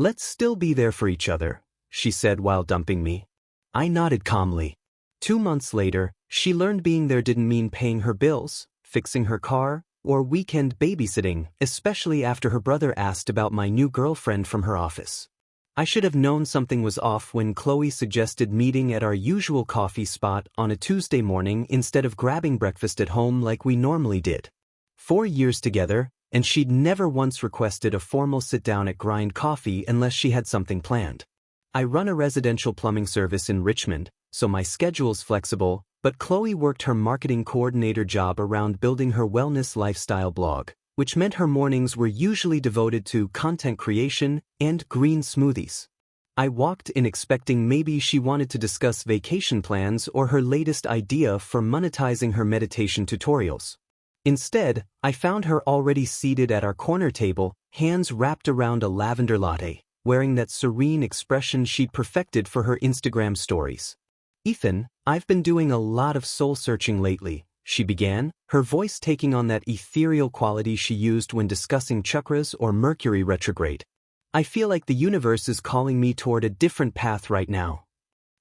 Let's still be there for each other, she said while dumping me. I nodded calmly. 2 months later, she learned being there didn't mean paying her bills, fixing her car, or weekend babysitting, especially after her brother asked about my new girlfriend from her office. I should have known something was off when Chloe suggested meeting at our usual coffee spot on a Tuesday morning instead of grabbing breakfast at home like we normally did. 4 years together, and she'd never once requested a formal sit-down at Grind Coffee unless she had something planned. I run a residential plumbing service in Richmond, so my schedule's flexible, but Chloe worked her marketing coordinator job around building her wellness lifestyle blog, which meant her mornings were usually devoted to content creation and green smoothies. I walked in expecting maybe she wanted to discuss vacation plans or her latest idea for monetizing her meditation tutorials. Instead, I found her already seated at our corner table, hands wrapped around a lavender latte, wearing that serene expression she'd perfected for her Instagram stories. Ethan, I've been doing a lot of soul-searching lately, she began, her voice taking on that ethereal quality she used when discussing chakras or Mercury retrograde. I feel like the universe is calling me toward a different path right now.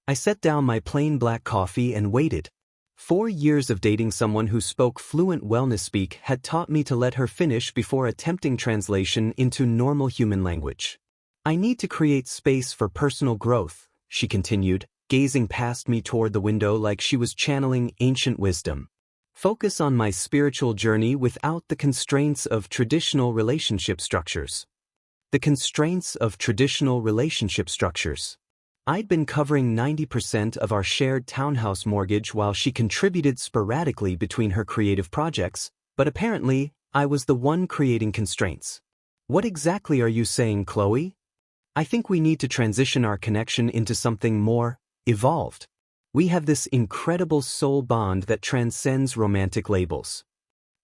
I set down my plain black coffee and waited. 4 years of dating someone who spoke fluent wellness speak had taught me to let her finish before attempting translation into normal human language. I need to create space for personal growth, she continued, gazing past me toward the window like she was channeling ancient wisdom. Focus on my spiritual journey without the constraints of traditional relationship structures. The constraints of traditional relationship structures. I'd been covering 90% of our shared townhouse mortgage while she contributed sporadically between her creative projects, but apparently, I was the one creating constraints. What exactly are you saying, Chloe? I think we need to transition our connection into something more evolved. We have this incredible soul bond that transcends romantic labels.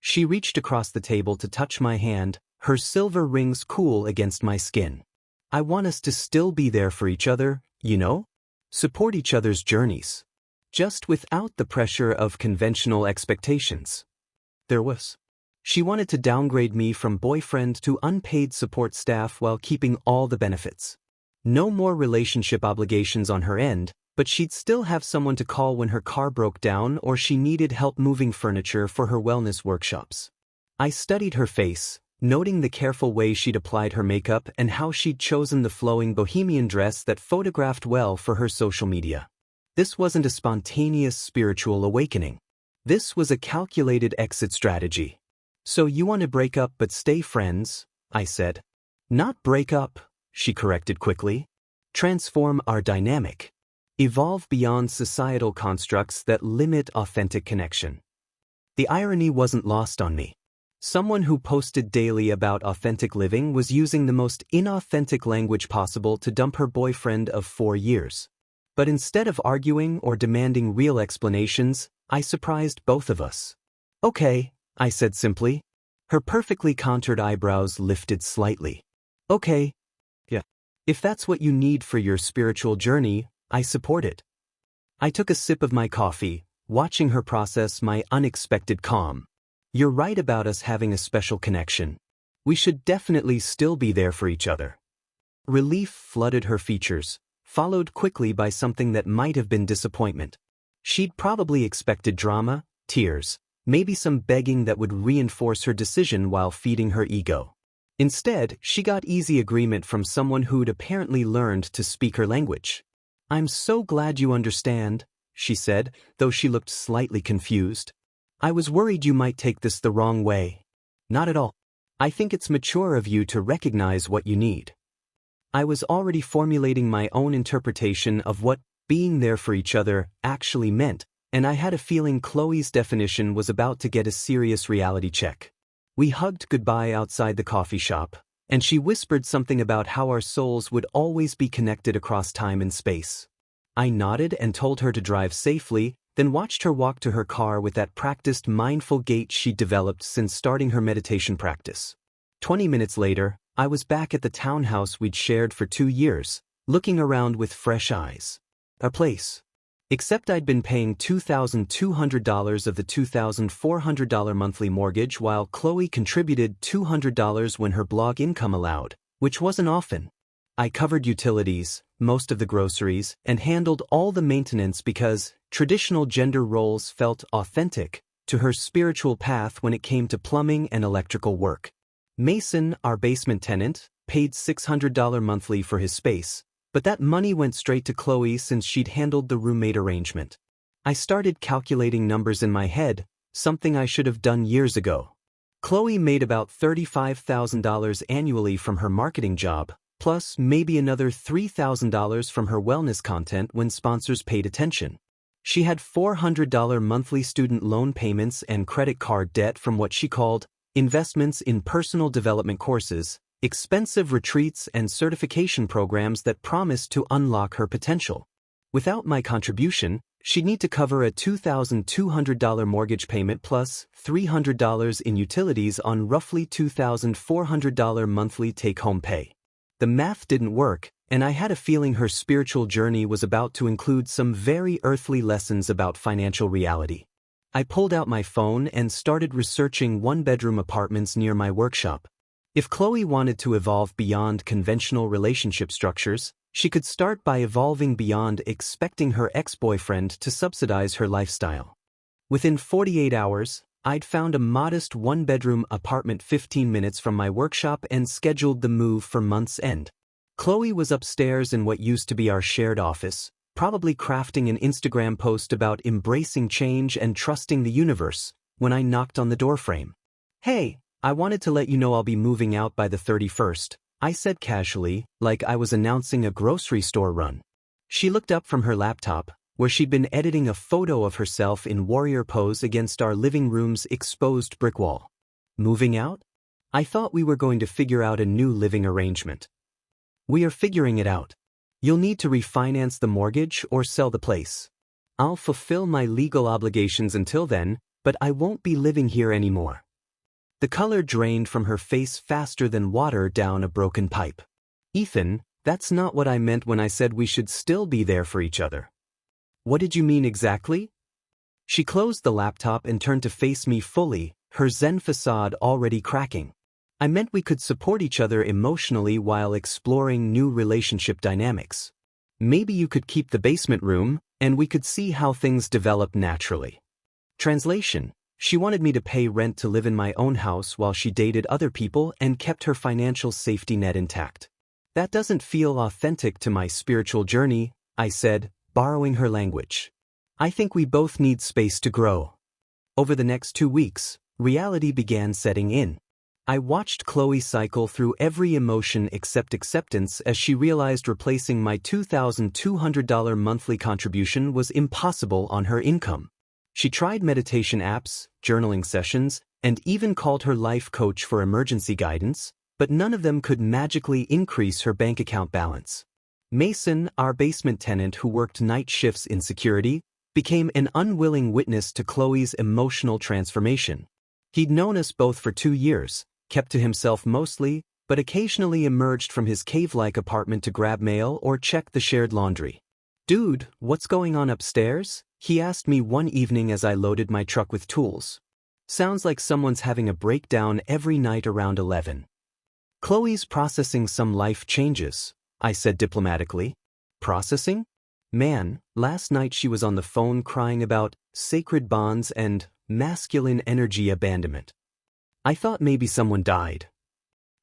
She reached across the table to touch my hand, her silver rings cool against my skin. I want us to still be there for each other, you know? Support each other's journeys. Just without the pressure of conventional expectations. She wanted to downgrade me from boyfriend to unpaid support staff while keeping all the benefits. No more relationship obligations on her end, but she'd still have someone to call when her car broke down or she needed help moving furniture for her wellness workshops. I studied her face, noting the careful way she'd applied her makeup and how she'd chosen the flowing bohemian dress that photographed well for her social media. This wasn't a spontaneous spiritual awakening. This was a calculated exit strategy. So you want to break up but stay friends, I said. Not break up, she corrected quickly. Transform our dynamic. Evolve beyond societal constructs that limit authentic connection. The irony wasn't lost on me. Someone who posted daily about authentic living was using the most inauthentic language possible to dump her boyfriend of 4 years. But instead of arguing or demanding real explanations, I surprised both of us. Okay, I said simply. Her perfectly contoured eyebrows lifted slightly. Okay. Yeah. If that's what you need for your spiritual journey, I support it. I took a sip of my coffee, watching her process my unexpected calm. You're right about us having a special connection. We should definitely still be there for each other. Relief flooded her features, followed quickly by something that might have been disappointment. She'd probably expected drama, tears, maybe some begging that would reinforce her decision while feeding her ego. Instead, she got easy agreement from someone who'd apparently learned to speak her language. I'm so glad you understand, she said, though she looked slightly confused. I was worried you might take this the wrong way. Not at all. I think it's mature of you to recognize what you need. I was already formulating my own interpretation of what being there for each other actually meant, and I had a feeling Chloe's definition was about to get a serious reality check. We hugged goodbye outside the coffee shop, and she whispered something about how our souls would always be connected across time and space. I nodded and told her to drive safely, then watched her walk to her car with that practiced mindful gait she'd developed since starting her meditation practice. 20 minutes later, I was back at the townhouse we'd shared for 2 years, looking around with fresh eyes. A place. Except I'd been paying $2,200 of the $2,400 monthly mortgage while Chloe contributed $200 when her blog income allowed, which wasn't often. I covered utilities, most of the groceries, and handled all the maintenance because traditional gender roles felt authentic to her spiritual path when it came to plumbing and electrical work. Mason, our basement tenant, paid $600 monthly for his space, but that money went straight to Chloe since she'd handled the roommate arrangement. I started calculating numbers in my head, something I should have done years ago. Chloe made about $35,000 annually from her marketing job, plus maybe another $3,000 from her wellness content when sponsors paid attention. She had $400 monthly student loan payments and credit card debt from what she called investments in personal development courses, expensive retreats, and certification programs that promised to unlock her potential. Without my contribution, she'd need to cover a $2,200 mortgage payment plus $300 in utilities on roughly $2,400 monthly take-home pay. The math didn't work, and I had a feeling her spiritual journey was about to include some very earthly lessons about financial reality. I pulled out my phone and started researching one-bedroom apartments near my workshop. If Chloe wanted to evolve beyond conventional relationship structures, she could start by evolving beyond expecting her ex-boyfriend to subsidize her lifestyle. Within 48 hours, I'd found a modest one-bedroom apartment 15 minutes from my workshop and scheduled the move for month's end. Chloe was upstairs in what used to be our shared office, probably crafting an Instagram post about embracing change and trusting the universe, when I knocked on the doorframe. "Hey, I wanted to let you know I'll be moving out by the 31st, I said casually, like I was announcing a grocery store run. She looked up from her laptop, where she'd been editing a photo of herself in warrior pose against our living room's exposed brick wall. "Moving out? I thought we were going to figure out a new living arrangement." "We are figuring it out. You'll need to refinance the mortgage or sell the place. I'll fulfill my legal obligations until then, but I won't be living here anymore." The color drained from her face faster than water down a broken pipe. "Ethan, that's not what I meant when I said we should still be there for each other." "What did you mean exactly?" She closed the laptop and turned to face me fully, her Zen facade already cracking. "I meant we could support each other emotionally while exploring new relationship dynamics. Maybe you could keep the basement room, and we could see how things develop naturally." Translation: she wanted me to pay rent to live in my own house while she dated other people and kept her financial safety net intact. "That doesn't feel authentic to my spiritual journey," I said, borrowing her language. "I think we both need space to grow." Over the next 2 weeks, reality began setting in. I watched Chloe cycle through every emotion except acceptance as she realized replacing my $2,200 monthly contribution was impossible on her income. She tried meditation apps, journaling sessions, and even called her life coach for emergency guidance, but none of them could magically increase her bank account balance. Mason, our basement tenant who worked night shifts in security, became an unwilling witness to Chloe's emotional transformation. He'd known us both for 2 years, kept to himself mostly, but occasionally emerged from his cave-like apartment to grab mail or check the shared laundry. "Dude, what's going on upstairs?" he asked me one evening as I loaded my truck with tools. "Sounds like someone's having a breakdown every night around 11. "Chloe's processing some life changes," I said diplomatically. "Processing? Man, last night she was on the phone crying about sacred bonds and masculine energy abandonment. I thought maybe someone died."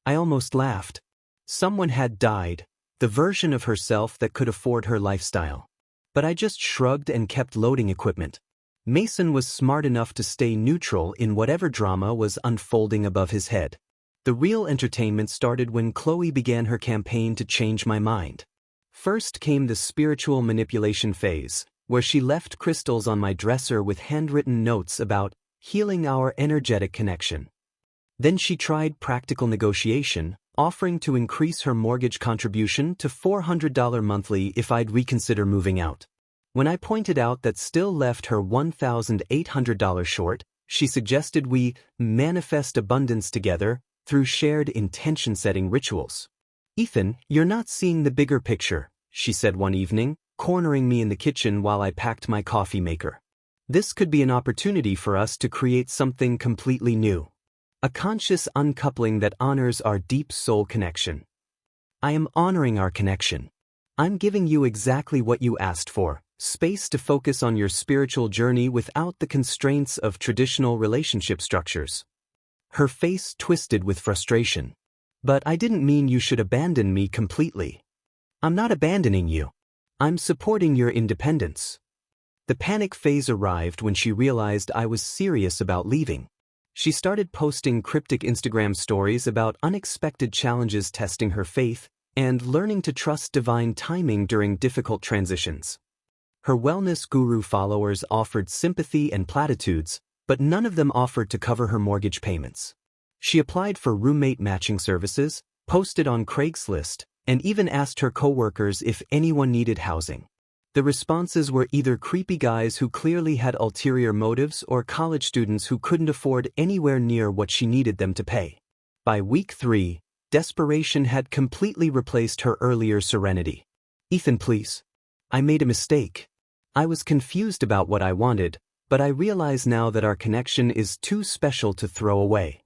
I almost laughed. Someone had died, the version of herself that could afford her lifestyle. But I just shrugged and kept loading equipment. Mason was smart enough to stay neutral in whatever drama was unfolding above his head. The real entertainment started when Chloe began her campaign to change my mind. First came the spiritual manipulation phase, where she left crystals on my dresser with handwritten notes about healing our energetic connection. Then she tried practical negotiation, offering to increase her mortgage contribution to $400 monthly if I'd reconsider moving out. When I pointed out that still left her $1,800 short, she suggested we manifest abundance together through shared intention-setting rituals. "Ethan, you're not seeing the bigger picture," she said one evening, cornering me in the kitchen while I packed my coffee maker. "This could be an opportunity for us to create something completely new. A conscious uncoupling that honors our deep soul connection." I am honoring our connection. I'm giving you exactly what you asked for, space to focus on your spiritual journey without the constraints of traditional relationship structures." Her face twisted with frustration. "But I didn't mean you should abandon me completely." "I'm not abandoning you. I'm supporting your independence." The panic phase arrived when she realized I was serious about leaving. She started posting cryptic Instagram stories about unexpected challenges testing her faith and learning to trust divine timing during difficult transitions. Her wellness guru followers offered sympathy and platitudes, but none of them offered to cover her mortgage payments. She applied for roommate matching services, posted on Craigslist, and even asked her coworkers if anyone needed housing. The responses were either creepy guys who clearly had ulterior motives or college students who couldn't afford anywhere near what she needed them to pay. By week 3, desperation had completely replaced her earlier serenity. "Ethan, please. I made a mistake. I was confused about what I wanted, but I realize now that our connection is too special to throw away."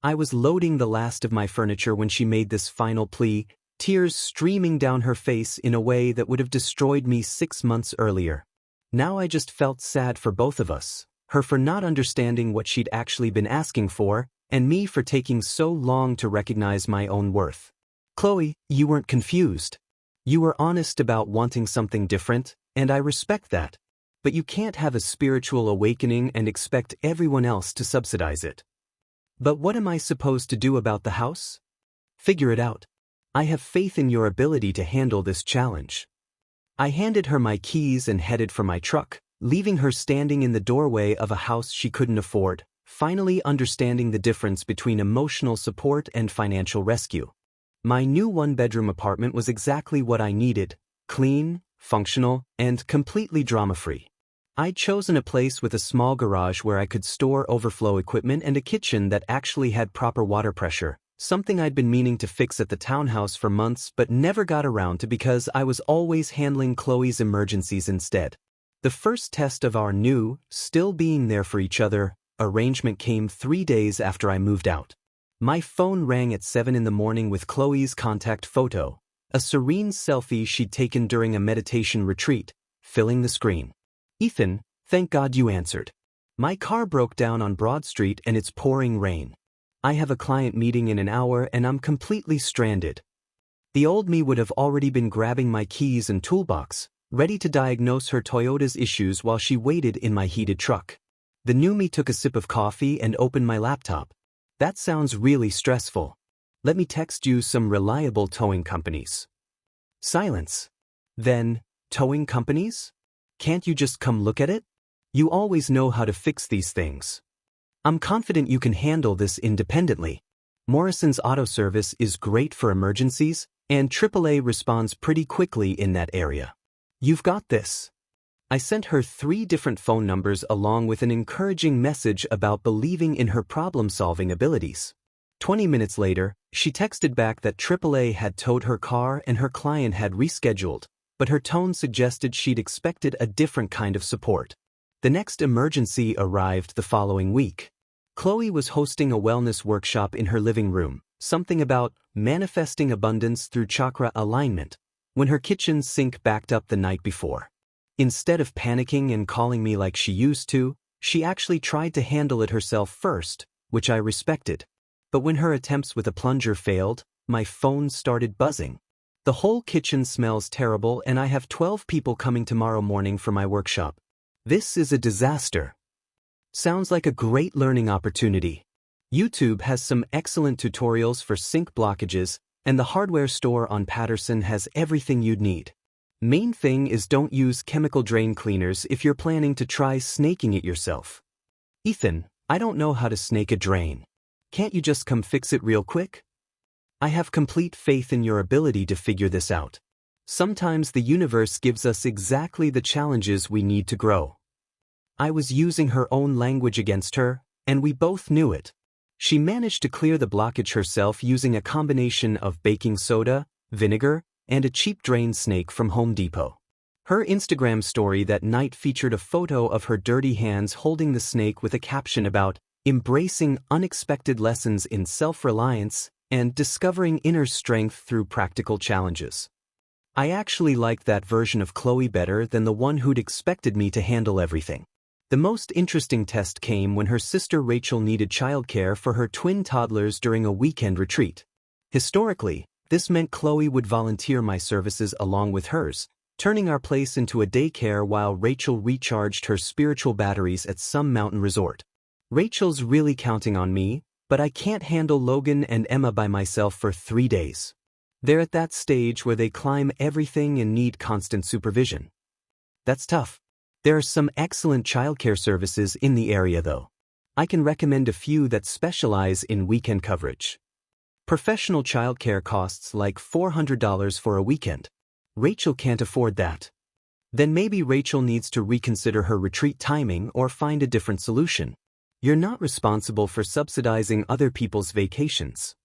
I was loading the last of my furniture when she made this final plea, tears streaming down her face in a way that would have destroyed me 6 months earlier. Now I just felt sad for both of us, her for not understanding what she'd actually been asking for, and me for taking so long to recognize my own worth. "Chloe, you weren't confused. You were honest about wanting something different, and I respect that. But you can't have a spiritual awakening and expect everyone else to subsidize it." "But what am I supposed to do about the house?" "Figure it out. I have faith in your ability to handle this challenge." I handed her my keys and headed for my truck, leaving her standing in the doorway of a house she couldn't afford, finally understanding the difference between emotional support and financial rescue. My new one-bedroom apartment was exactly what I needed: clean, functional, and completely drama-free. I'd chosen a place with a small garage where I could store overflow equipment and a kitchen that actually had proper water pressure, something I'd been meaning to fix at the townhouse for months but never got around to because I was always handling Chloe's emergencies instead. The first test of our new, still being there for each other, arrangement came 3 days after I moved out. My phone rang at 7 in the morning with Chloe's contact photo, a serene selfie she'd taken during a meditation retreat, filling the screen. "Ethan, thank God you answered. My car broke down on Broad Street and it's pouring rain. I have a client meeting in an hour and I'm completely stranded." The old me would have already been grabbing my keys and toolbox, ready to diagnose her Toyota's issues while she waited in my heated truck. The new me took a sip of coffee and opened my laptop. "That sounds really stressful. Let me text you some reliable towing companies." Silence. Then, towing companies? Can't you just come look at it? You always know how to fix these things. I'm confident you can handle this independently. Morrison's Auto Service is great for emergencies, and AAA responds pretty quickly in that area. You've got this. I sent her 3 different phone numbers along with an encouraging message about believing in her problem-solving abilities. 20 minutes later, she texted back that AAA had towed her car and her client had rescheduled, but her tone suggested she'd expected a different kind of support. The next emergency arrived the following week. Chloe was hosting a wellness workshop in her living room, something about manifesting abundance through chakra alignment, when her kitchen sink backed up the night before. Instead of panicking and calling me like she used to, she actually tried to handle it herself first, which I respected. But when her attempts with a plunger failed, my phone started buzzing. "The whole kitchen smells terrible and I have 12 people coming tomorrow morning for my workshop. This is a disaster." Sounds like a great learning opportunity. YouTube has some excellent tutorials for sink blockages, and the hardware store on Patterson has everything you'd need. Main thing is don't use chemical drain cleaners if you're planning to try snaking it yourself. "Ethan, I don't know how to snake a drain. Can't you just come fix it real quick?" I have complete faith in your ability to figure this out. Sometimes the universe gives us exactly the challenges we need to grow. I was using her own language against her, and we both knew it. She managed to clear the blockage herself using a combination of baking soda, vinegar, and a cheap drain snake from Home Depot. Her Instagram story that night featured a photo of her dirty hands holding the snake with a caption about embracing unexpected lessons in self-reliance and discovering inner strength through practical challenges. I actually liked that version of Chloe better than the one who'd expected me to handle everything. The most interesting test came when her sister Rachel needed childcare for her twin toddlers during a weekend retreat. Historically, this meant Chloe would volunteer my services along with hers, turning our place into a daycare while Rachel recharged her spiritual batteries at some mountain resort. Rachel's really counting on me, but I can't handle Logan and Emma by myself for 3 days. They're at that stage where they climb everything and need constant supervision. That's tough. There are some excellent childcare services in the area though. I can recommend a few that specialize in weekend coverage. Professional childcare costs like $400 for a weekend. Rachel can't afford that. Then maybe Rachel needs to reconsider her retreat timing or find a different solution. You're not responsible for subsidizing other people's vacations.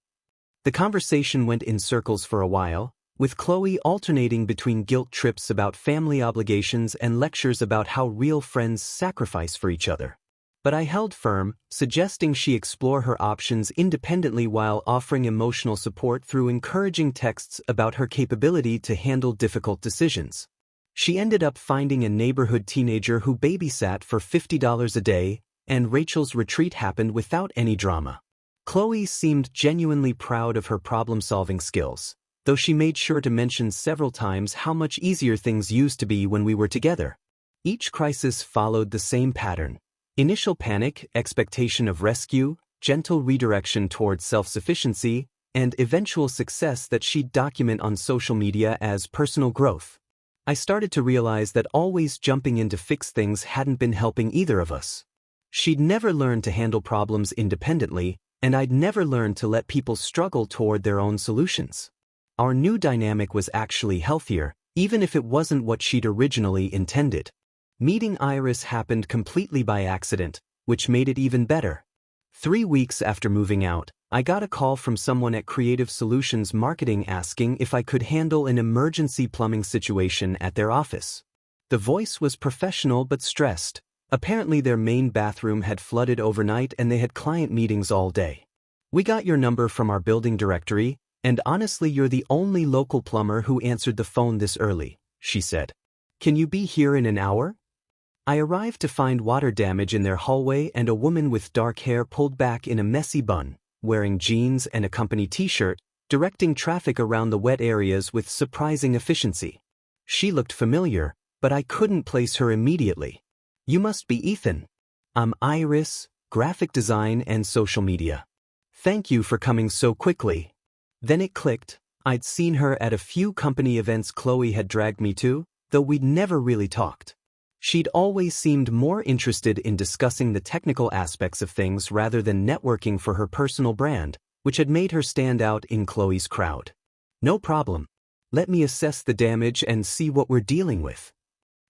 The conversation went in circles for a while, with Chloe alternating between guilt trips about family obligations and lectures about how real friends sacrifice for each other. But I held firm, suggesting she explore her options independently while offering emotional support through encouraging texts about her capability to handle difficult decisions. She ended up finding a neighborhood teenager who babysat for $50 a day, and Rachel's retreat happened without any drama. Chloe seemed genuinely proud of her problem-solving skills, though she made sure to mention several times how much easier things used to be when we were together. Each crisis followed the same pattern: initial panic, expectation of rescue, gentle redirection towards self-sufficiency, and eventual success that she'd document on social media as personal growth. I started to realize that always jumping in to fix things hadn't been helping either of us. She'd never learned to handle problems independently, and I'd never learned to let people struggle toward their own solutions. Our new dynamic was actually healthier, even if it wasn't what she'd originally intended. Meeting Iris happened completely by accident, which made it even better. 3 weeks after moving out, I got a call from someone at Creative Solutions Marketing asking if I could handle an emergency plumbing situation at their office. The voice was professional but stressed. Apparently their main bathroom had flooded overnight and they had client meetings all day. "We got your number from our building directory, and honestly you're the only local plumber who answered the phone this early," she said. "Can you be here in an hour?" I arrived to find water damage in their hallway and a woman with dark hair pulled back in a messy bun, wearing jeans and a company t-shirt, directing traffic around the wet areas with surprising efficiency. She looked familiar, but I couldn't place her immediately. "You must be Ethan." "I'm Iris, graphic design and social media. Thank you for coming so quickly." Then it clicked. I'd seen her at a few company events Chloe had dragged me to, though we'd never really talked. She'd always seemed more interested in discussing the technical aspects of things rather than networking for her personal brand, which had made her stand out in Chloe's crowd. "No problem. Let me assess the damage and see what we're dealing with."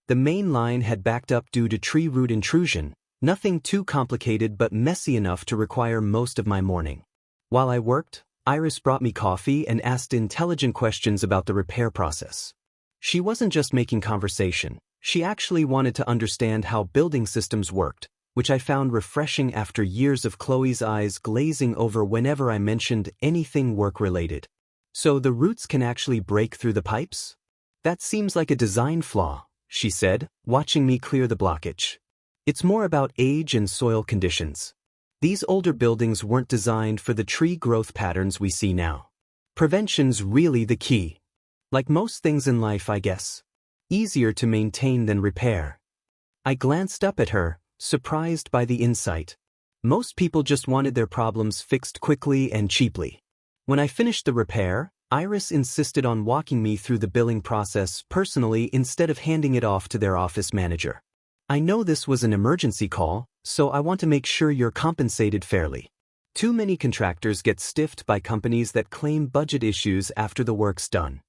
The main line had backed up due to tree root intrusion, nothing too complicated but messy enough to require most of my morning. While I worked, Iris brought me coffee and asked intelligent questions about the repair process. She wasn't just making conversation, she actually wanted to understand how building systems worked, which I found refreshing after years of Chloe's eyes glazing over whenever I mentioned anything work-related. "So the roots can actually break through the pipes? That seems like a design flaw," she said, watching me clear the blockage. "It's more about age and soil conditions. These older buildings weren't designed for the tree growth patterns we see now. Prevention's really the key. Like most things in life, I guess. Easier to maintain than repair." I glanced up at her, surprised by the insight. Most people just wanted their problems fixed quickly and cheaply. When I finished the repair, Iris insisted on walking me through the billing process personally instead of handing it off to their office manager. "I know this was an emergency call, so I want to make sure you're compensated fairly. Too many contractors get stiffed by companies that claim budget issues after the work's done."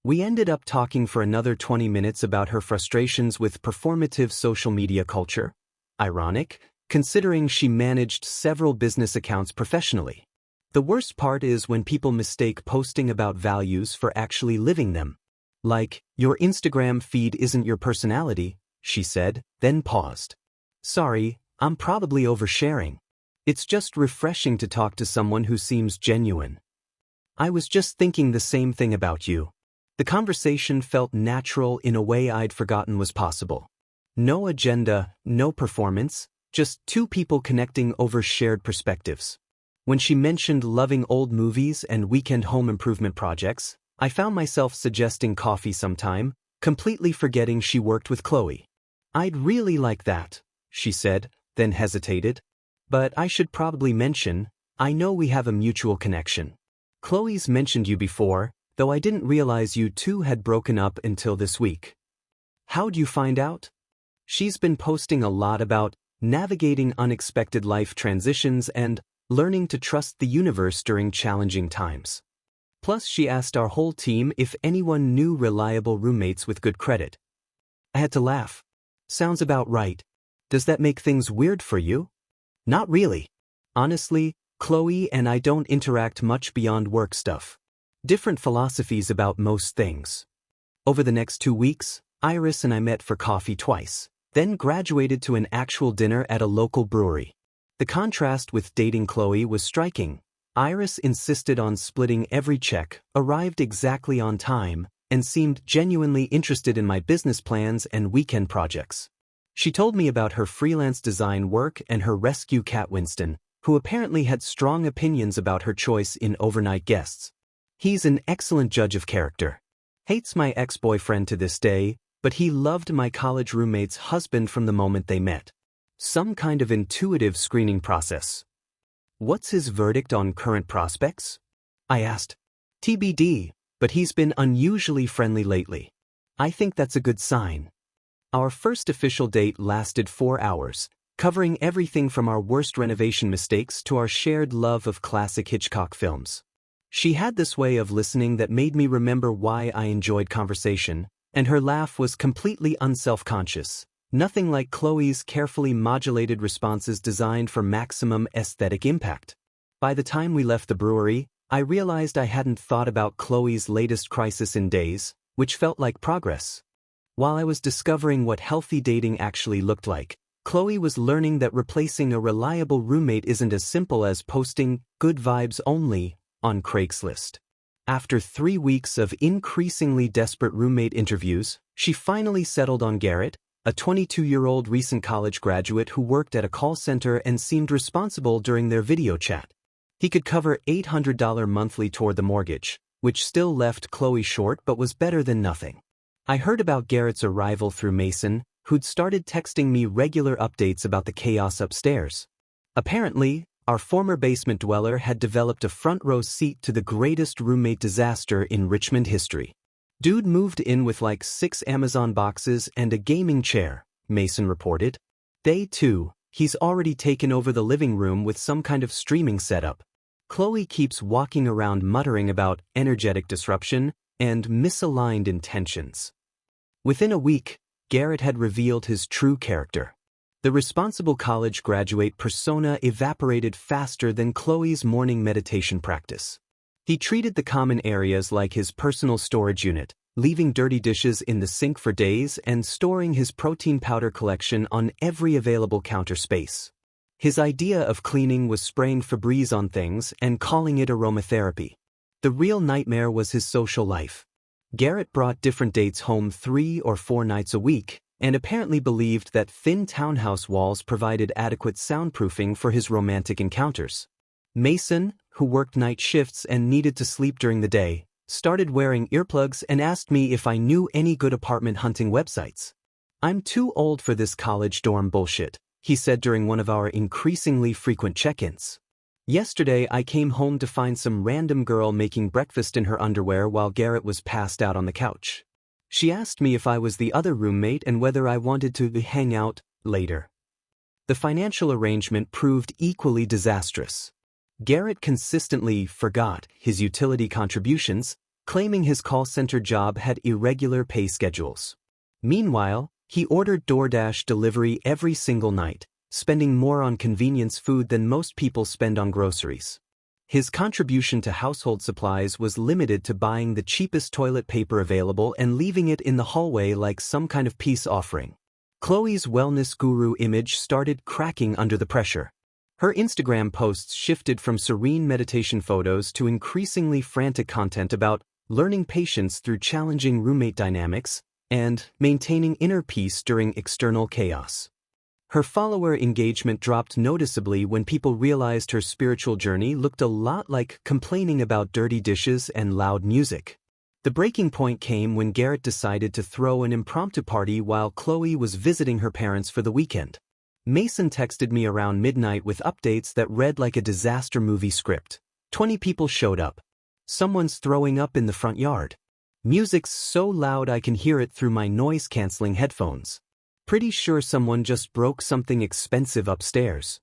We ended up talking for another 20 minutes about her frustrations with performative social media culture. Ironic, considering she managed several business accounts professionally. The worst part is when people mistake posting about values for actually living them. Like, "Your Instagram feed isn't your personality," she said, then paused. "Sorry, I'm probably oversharing. It's just refreshing to talk to someone who seems genuine." I was just thinking the same thing about you. The conversation felt natural in a way I'd forgotten was possible. No agenda, no performance, just two people connecting over shared perspectives. When she mentioned loving old movies and weekend home improvement projects, I found myself suggesting coffee sometime, completely forgetting she worked with Chloe. I'd really like that, she said, then hesitated. But I should probably mention, I know we have a mutual connection. Chloe's mentioned you before, though I didn't realize you two had broken up until this week. How'd you find out? She's been posting a lot about navigating unexpected life transitions and learning to trust the universe during challenging times. Plus, she asked our whole team if anyone knew reliable roommates with good credit. I had to laugh. Sounds about right. Does that make things weird for you? Not really. Honestly, Chloe and I don't interact much beyond work stuff. Different philosophies about most things. Over the next 2 weeks, Iris and I met for coffee twice, then graduated to an actual dinner at a local brewery. The contrast with dating Chloe was striking. Iris insisted on splitting every check, arrived exactly on time, and seemed genuinely interested in my business plans and weekend projects. She told me about her freelance design work and her rescue cat Winston, who apparently had strong opinions about her choice in overnight guests. He's an excellent judge of character. Hates my ex-boyfriend to this day, but he loved my college roommate's husband from the moment they met. Some kind of intuitive screening process. What's his verdict on current prospects? I asked. TBD, but he's been unusually friendly lately. I think that's a good sign. Our first official date lasted 4 hours, covering everything from our worst renovation mistakes to our shared love of classic Hitchcock films. She had this way of listening that made me remember why I enjoyed conversation, and her laugh was completely unself-conscious. Nothing like Chloe's carefully modulated responses designed for maximum aesthetic impact. By the time we left the brewery, I realized I hadn't thought about Chloe's latest crisis in days, which felt like progress. While I was discovering what healthy dating actually looked like, Chloe was learning that replacing a reliable roommate isn't as simple as posting "good vibes only" on Craigslist. After 3 weeks of increasingly desperate roommate interviews, she finally settled on Garrett, a 22-year-old recent college graduate who worked at a call center and seemed responsible during their video chat. He could cover $800 monthly toward the mortgage, which still left Chloe short but was better than nothing. I heard about Garrett's arrival through Mason, who'd started texting me regular updates about the chaos upstairs. Apparently, our former basement dweller had developed a front-row seat to the greatest roommate disaster in Richmond history. Dude moved in with like 6 Amazon boxes and a gaming chair, Mason reported. Day 2, he's already taken over the living room with some kind of streaming setup. Chloe keeps walking around muttering about energetic disruption and misaligned intentions. Within a week, Garrett had revealed his true character. The responsible college graduate persona evaporated faster than Chloe's morning meditation practice. He treated the common areas like his personal storage unit, leaving dirty dishes in the sink for days and storing his protein powder collection on every available counter space. His idea of cleaning was spraying Febreze on things and calling it aromatherapy. The real nightmare was his social life. Garrett brought different dates home 3 or 4 nights a week, and apparently believed that thin townhouse walls provided adequate soundproofing for his romantic encounters. Mason, who worked night shifts and needed to sleep during the day, started wearing earplugs and asked me if I knew any good apartment hunting websites. "I'm too old for this college dorm bullshit," he said during one of our increasingly frequent check-ins. "Yesterday I came home to find some random girl making breakfast in her underwear while Garrett was passed out on the couch. She asked me if I was the other roommate and whether I wanted to hang out later." The financial arrangement proved equally disastrous. Garrett consistently forgot his utility contributions, claiming his call center job had irregular pay schedules. Meanwhile, he ordered DoorDash delivery every single night, spending more on convenience food than most people spend on groceries. His contribution to household supplies was limited to buying the cheapest toilet paper available and leaving it in the hallway like some kind of peace offering. Chloe's wellness guru image started cracking under the pressure. Her Instagram posts shifted from serene meditation photos to increasingly frantic content about learning patience through challenging roommate dynamics and maintaining inner peace during external chaos. Her follower engagement dropped noticeably when people realized her spiritual journey looked a lot like complaining about dirty dishes and loud music. The breaking point came when Garrett decided to throw an impromptu party while Chloe was visiting her parents for the weekend. Mason texted me around midnight with updates that read like a disaster movie script. 20 people showed up. Someone's throwing up in the front yard. Music's so loud I can hear it through my noise-canceling headphones. Pretty sure someone just broke something expensive upstairs.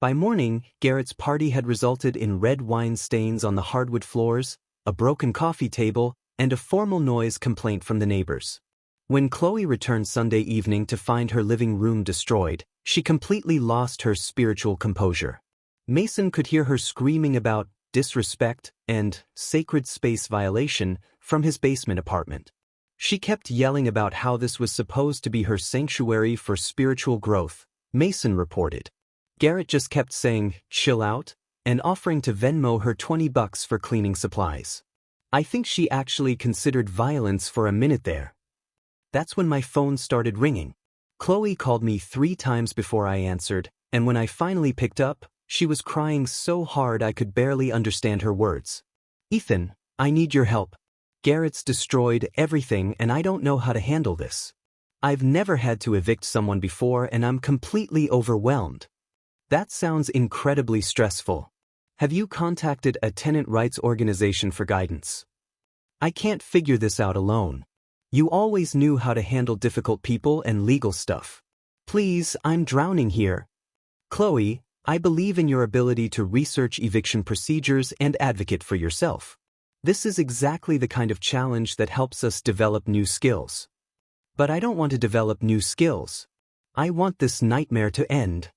By morning, Garrett's party had resulted in red wine stains on the hardwood floors, a broken coffee table, and a formal noise complaint from the neighbors. When Chloe returned Sunday evening to find her living room destroyed, she completely lost her spiritual composure. Mason could hear her screaming about disrespect and sacred space violation from his basement apartment. She kept yelling about how this was supposed to be her sanctuary for spiritual growth, Mason reported. Garrett just kept saying, "Chill out," and offering to Venmo her $20 for cleaning supplies. I think she actually considered violence for a minute there. That's when my phone started ringing. Chloe called me 3 times before I answered, and when I finally picked up, she was crying so hard I could barely understand her words. "Ethan, I need your help. Garrett's destroyed everything and I don't know how to handle this. I've never had to evict someone before and I'm completely overwhelmed." That sounds incredibly stressful. Have you contacted a tenant rights organization for guidance? I can't figure this out alone. You always knew how to handle difficult people and legal stuff. Please, I'm drowning here. Chloe, I believe in your ability to research eviction procedures and advocate for yourself. This is exactly the kind of challenge that helps us develop new skills. But I don't want to develop new skills. I want this nightmare to end.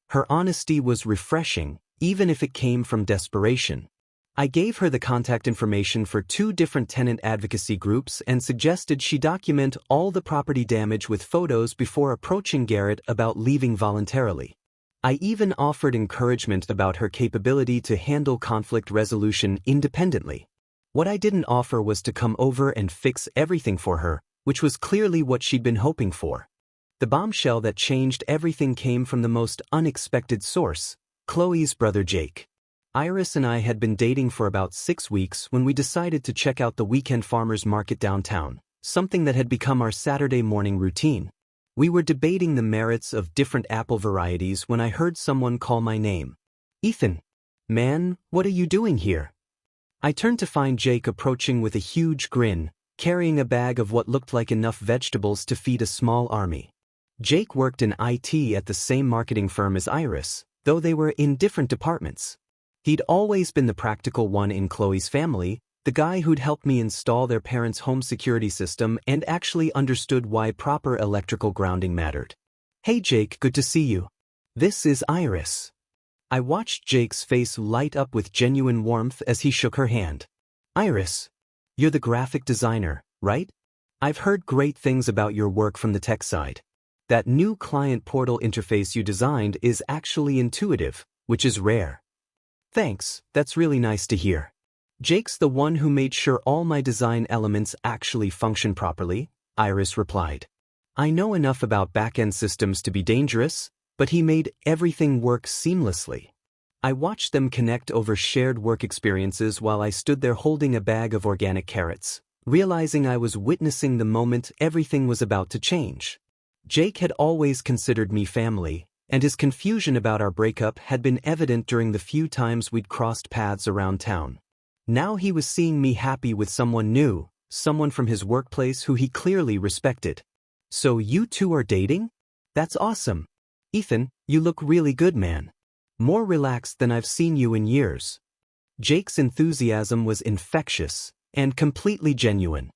Her honesty was refreshing, even if it came from desperation. I gave her the contact information for 2 different tenant advocacy groups and suggested she document all the property damage with photos before approaching Garrett about leaving voluntarily. I even offered encouragement about her capability to handle conflict resolution independently. What I didn't offer was to come over and fix everything for her, which was clearly what she'd been hoping for. The bombshell that changed everything came from the most unexpected source, Chloe's brother Jake. Iris and I had been dating for about 6 weeks when we decided to check out the weekend farmers market downtown, something that had become our Saturday morning routine. We were debating the merits of different apple varieties when I heard someone call my name. "Ethan. Man, what are you doing here?" I turned to find Jake approaching with a huge grin, carrying a bag of what looked like enough vegetables to feed a small army. Jake worked in IT at the same marketing firm as Iris, though they were in different departments. He'd always been the practical one in Chloe's family, the guy who'd helped me install their parents' home security system and actually understood why proper electrical grounding mattered. "Hey Jake, good to see you. This is Iris." I watched Jake's face light up with genuine warmth as he shook her hand. "Iris, you're the graphic designer, right? I've heard great things about your work from the tech side. That new client portal interface you designed is actually intuitive, which is rare." "Thanks, that's really nice to hear. Jake's the one who made sure all my design elements actually function properly," Iris replied. "I know enough about back-end systems to be dangerous, but he made everything work seamlessly." I watched them connect over shared work experiences while I stood there holding a bag of organic carrots, realizing I was witnessing the moment everything was about to change. Jake had always considered me family, and his confusion about our breakup had been evident during the few times we'd crossed paths around town. Now he was seeing me happy with someone new, someone from his workplace who he clearly respected. "So you two are dating? That's awesome. Ethan, you look really good, man. More relaxed than I've seen you in years." Jake's enthusiasm was infectious and completely genuine.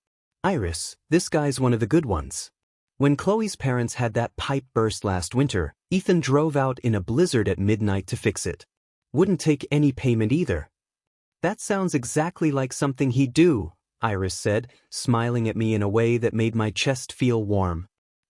"Iris, this guy's one of the good ones. When Chloe's parents had that pipe burst last winter, Ethan drove out in a blizzard at midnight to fix it. Wouldn't take any payment either." "That sounds exactly like something he'd do," Iris said, smiling at me in a way that made my chest feel warm.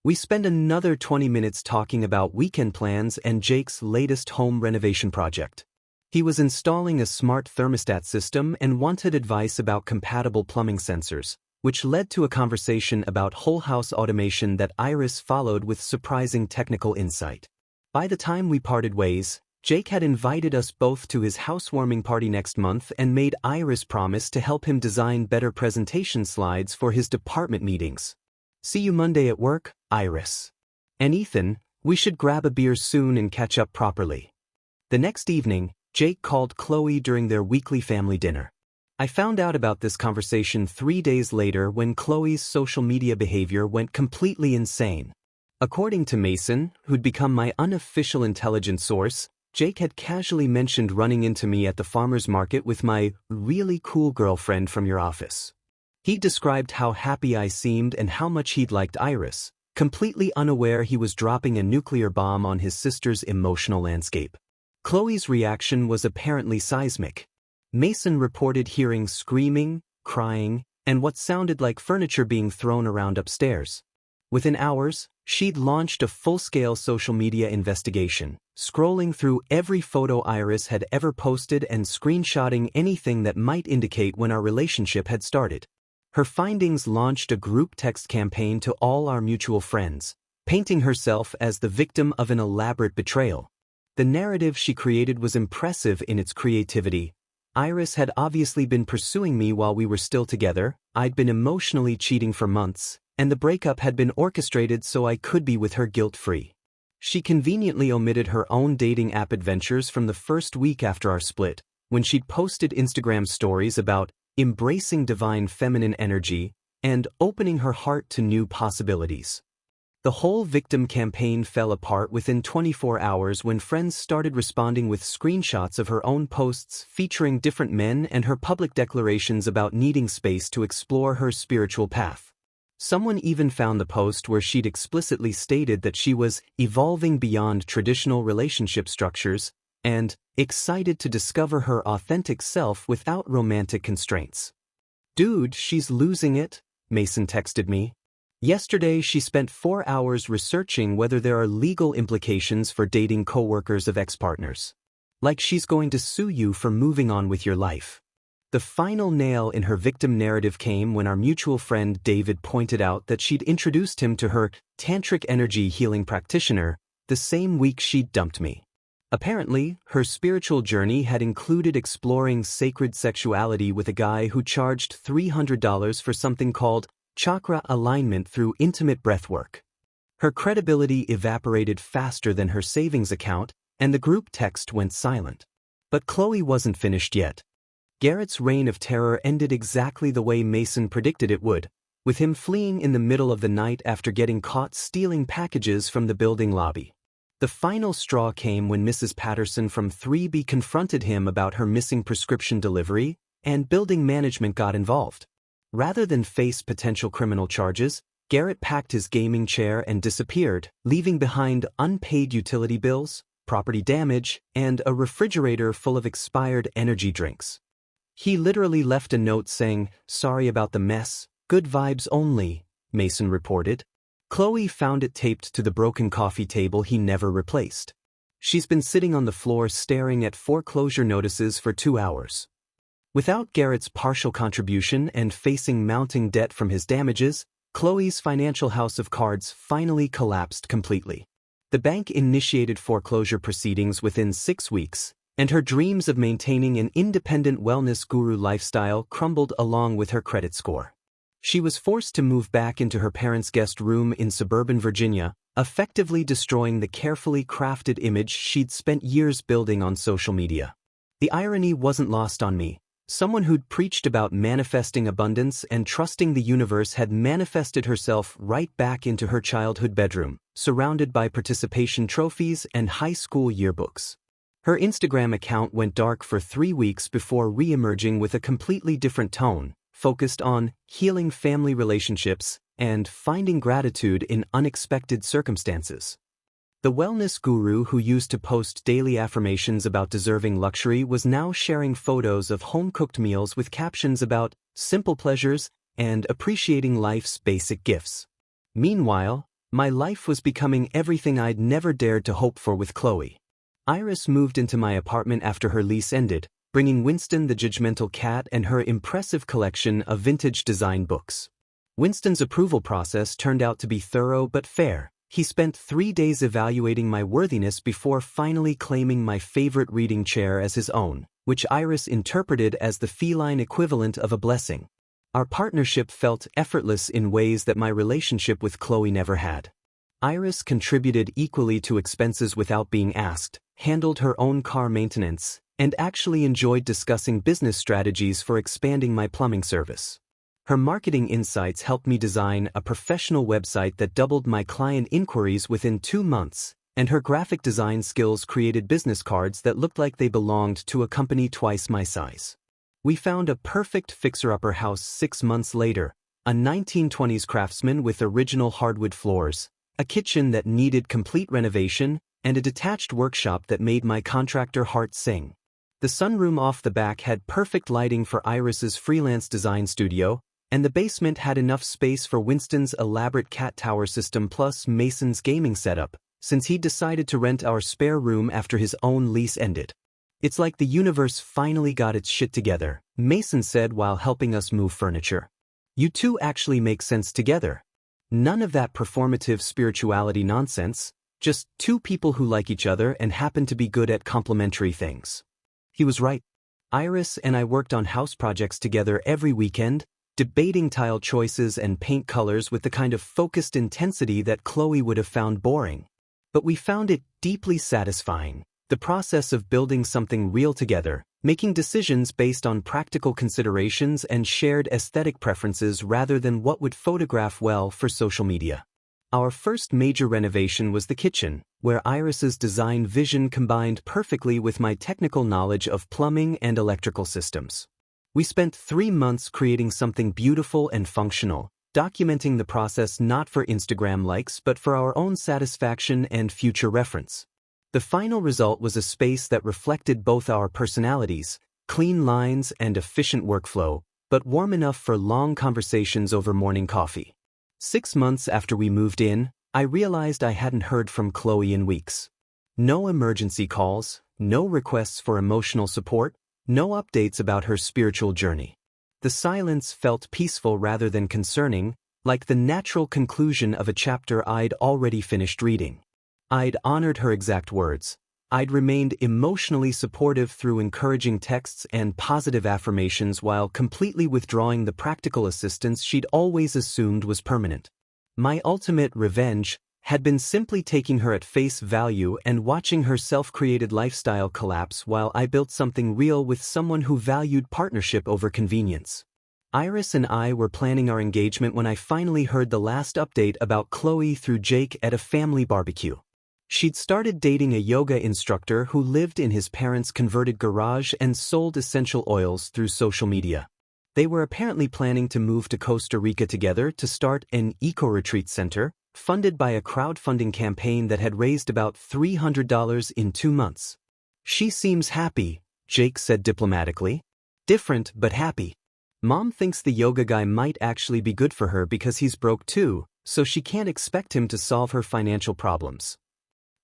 We spend another 20 minutes talking about weekend plans and Jake's latest home renovation project. He was installing a smart thermostat system and wanted advice about compatible plumbing sensors, which led to a conversation about whole house automation that Iris followed with surprising technical insight. By the time we parted ways, Jake had invited us both to his housewarming party next month and made Iris promise to help him design better presentation slides for his department meetings. See you Monday at work, Iris. And Ethan, we should grab a beer soon and catch up properly. The next evening, Jake called Chloe during their weekly family dinner. I found out about this conversation 3 days later when Chloe's social media behavior went completely insane. According to Mason, who'd become my unofficial intelligence source, Jake had casually mentioned running into me at the farmer's market with my really cool girlfriend from your office. He described how happy I seemed and how much he'd liked Iris, completely unaware he was dropping a nuclear bomb on his sister's emotional landscape. Chloe's reaction was apparently seismic. Mason reported hearing screaming, crying, and what sounded like furniture being thrown around upstairs. Within hours, she'd launched a full-scale social media investigation, scrolling through every photo Iris had ever posted and screenshotting anything that might indicate when our relationship had started. Her findings launched a group text campaign to all our mutual friends, painting herself as the victim of an elaborate betrayal. The narrative she created was impressive in its creativity. Iris had obviously been pursuing me while we were still together, I'd been emotionally cheating for months, and the breakup had been orchestrated so I could be with her guilt-free. She conveniently omitted her own dating app adventures from the first week after our split, when she'd posted Instagram stories about embracing divine feminine energy and opening her heart to new possibilities. The whole victim campaign fell apart within 24 hours when friends started responding with screenshots of her own posts featuring different men and her public declarations about needing space to explore her spiritual path. Someone even found the post where she'd explicitly stated that she was evolving beyond traditional relationship structures and excited to discover her authentic self without romantic constraints. "Dude, she's losing it," Mason texted me. Yesterday she spent 4 hours researching whether there are legal implications for dating coworkers of ex-partners. Like she's going to sue you for moving on with your life. The final nail in her victim narrative came when our mutual friend David pointed out that she'd introduced him to her tantric energy healing practitioner the same week she'd dumped me. Apparently, her spiritual journey had included exploring sacred sexuality with a guy who charged $300 for something called chakra alignment through intimate breathwork. Her credibility evaporated faster than her savings account, and the group text went silent. But Chloe wasn't finished yet. Garrett's reign of terror ended exactly the way Mason predicted it would, with him fleeing in the middle of the night after getting caught stealing packages from the building lobby. The final straw came when Mrs. Patterson from 3B confronted him about her missing prescription delivery, and building management got involved. Rather than face potential criminal charges, Garrett packed his gaming chair and disappeared, leaving behind unpaid utility bills, property damage, and a refrigerator full of expired energy drinks. He literally left a note saying, "Sorry about the mess, good vibes only," Mason reported. Chloe found it taped to the broken coffee table he never replaced. She's been sitting on the floor staring at foreclosure notices for 2 hours. Without Garrett's partial contribution and facing mounting debt from his damages, Chloe's financial house of cards finally collapsed completely. The bank initiated foreclosure proceedings within 6 weeks, and her dreams of maintaining an independent wellness guru lifestyle crumbled along with her credit score. She was forced to move back into her parents' guest room in suburban Virginia, effectively destroying the carefully crafted image she'd spent years building on social media. The irony wasn't lost on me. Someone who'd preached about manifesting abundance and trusting the universe had manifested herself right back into her childhood bedroom, surrounded by participation trophies and high school yearbooks. Her Instagram account went dark for 3 weeks before re-emerging with a completely different tone, focused on healing family relationships and finding gratitude in unexpected circumstances. The wellness guru who used to post daily affirmations about deserving luxury was now sharing photos of home-cooked meals with captions about simple pleasures and appreciating life's basic gifts. Meanwhile, My life was becoming everything I'd never dared to hope for with Chloe. Iris moved into my apartment after her lease ended, bringing Winston the judgmental cat and her impressive collection of vintage design books. Winston's approval process turned out to be thorough but fair. He spent 3 days evaluating my worthiness before finally claiming my favorite reading chair as his own, which Iris interpreted as the feline equivalent of a blessing. Our partnership felt effortless in ways that my relationship with Chloe never had. Iris contributed equally to expenses without being asked, handled her own car maintenance, and actually enjoyed discussing business strategies for expanding my plumbing service. Her marketing insights helped me design a professional website that doubled my client inquiries within 2 months, and her graphic design skills created business cards that looked like they belonged to a company twice my size. We found a perfect fixer-upper house 6 months later, a 1920s craftsman with original hardwood floors, a kitchen that needed complete renovation, and a detached workshop that made my contractor heart sing. The sunroom off the back had perfect lighting for Iris's freelance design studio, and the basement had enough space for Winston's elaborate cat tower system plus Mason's gaming setup, since he'd decided to rent our spare room after his own lease ended. "It's like the universe finally got its shit together," Mason said while helping us move furniture. "You two actually make sense together. None of that performative spirituality nonsense, just two people who like each other and happen to be good at complementary things." He was right. Iris and I worked on house projects together every weekend, debating tile choices and paint colors with the kind of focused intensity that Chloe would have found boring. But we found it deeply satisfying, the process of building something real together, making decisions based on practical considerations and shared aesthetic preferences rather than what would photograph well for social media. Our first major renovation was the kitchen, where Iris's design vision combined perfectly with my technical knowledge of plumbing and electrical systems. We spent 3 months creating something beautiful and functional, documenting the process not for Instagram likes but for our own satisfaction and future reference. The final result was a space that reflected both our personalities, clean lines and efficient workflow, but warm enough for long conversations over morning coffee. 6 months after we moved in, I realized I hadn't heard from Chloe in weeks. No emergency calls, no requests for emotional support, no updates about her spiritual journey. The silence felt peaceful rather than concerning, like the natural conclusion of a chapter I'd already finished reading. I'd honored her exact words. I'd remained emotionally supportive through encouraging texts and positive affirmations while completely withdrawing the practical assistance she'd always assumed was permanent. My ultimate revenge had been simply taking her at face value and watching her self-created lifestyle collapse while I built something real with someone who valued partnership over convenience. Iris and I were planning our engagement when I finally heard the last update about Chloe through Jake at a family barbecue. She'd started dating a yoga instructor who lived in his parents' converted garage and sold essential oils through social media. They were apparently planning to move to Costa Rica together to start an eco-retreat center, funded by a crowdfunding campaign that had raised about $300 in 2 months. "She seems happy," Jake said diplomatically. "Different but happy. Mom thinks the yoga guy might actually be good for her because he's broke too, so she can't expect him to solve her financial problems."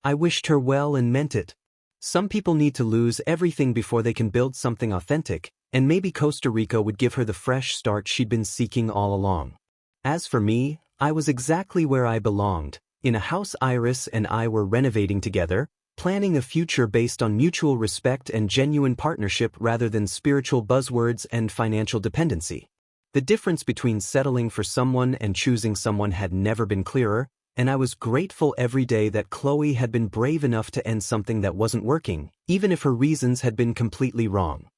I wished her well and meant it. Some people need to lose everything before they can build something authentic, and maybe Costa Rica would give her the fresh start she'd been seeking all along. As for me, I was exactly where I belonged, in a house Iris and I were renovating together, planning a future based on mutual respect and genuine partnership rather than spiritual buzzwords and financial dependency. The difference between settling for someone and choosing someone had never been clearer, and I was grateful every day that Chloe had been brave enough to end something that wasn't working, even if her reasons had been completely wrong.